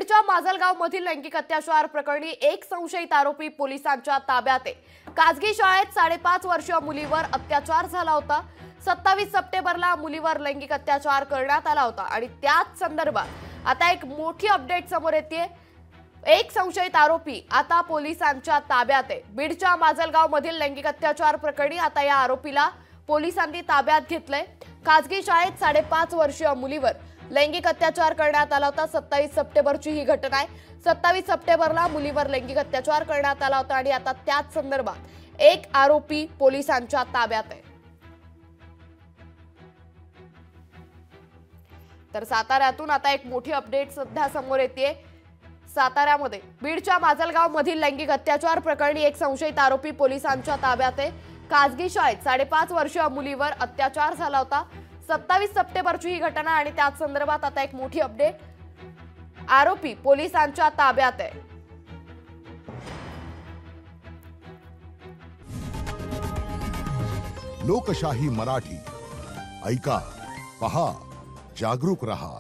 बीडच्या माजलगाव मधील लैंगिक अत्याचार प्रकरणी एक संशयित आरोपी पोलिसांच्या ताब्यात आहे। खासगी शाळेत 5.5 वर्षीय मुलीवर अत्याचार झाला होता। 27 सप्टेंबरला मुलीवर लैंगिक अत्याचार करण्यात आला होता आणि त्याच संदर्भात आता एक मोठी अपडेट समोर येते। एक संशयित आरोपी आता पोलिसांच्या ताब्यात आहे। बीडच्या माजलगाव मधील लैंगिक अत्याचार प्रकरणी आता या आरोपीला पोलिसांनी ताब्यात घेतलंय। खासगी शाळेत 5.5 वर्षीय मुलीवर लैंगिक अत्याचार करण्यात आला होता। 27 सप्टेंबरची ही घटना आहे। 27 सप्टेंबरला मुलीवर लैंगिक अत्याचार करण्यात आला होता आणि आता त्याच संदर्भात एक आरोपी पोलिसांच्या ताब्यात आहे। तर साताऱ्यातून आता एक मोठी अपडेट सध्या समोर येते। साताऱ्यामध्ये बीडच्या माजलगाव मधील लैंगिक अत्याचार प्रकरणी एक संशयित आरोपी पोलिसांच्या ताब्यात आहे। खासगी शाळेत 5.5 वर्षीय मुलीवर अत्याचार झाला होता। 27 सप्टेंबरची ही घटना आणि त्याच संदर्भात आता एक मोठी अपडेट, आरोपी पोलिसांच्या ताब्यात आहे। लोकशाही मराठी ऐका, पहा, जागरूक रहा।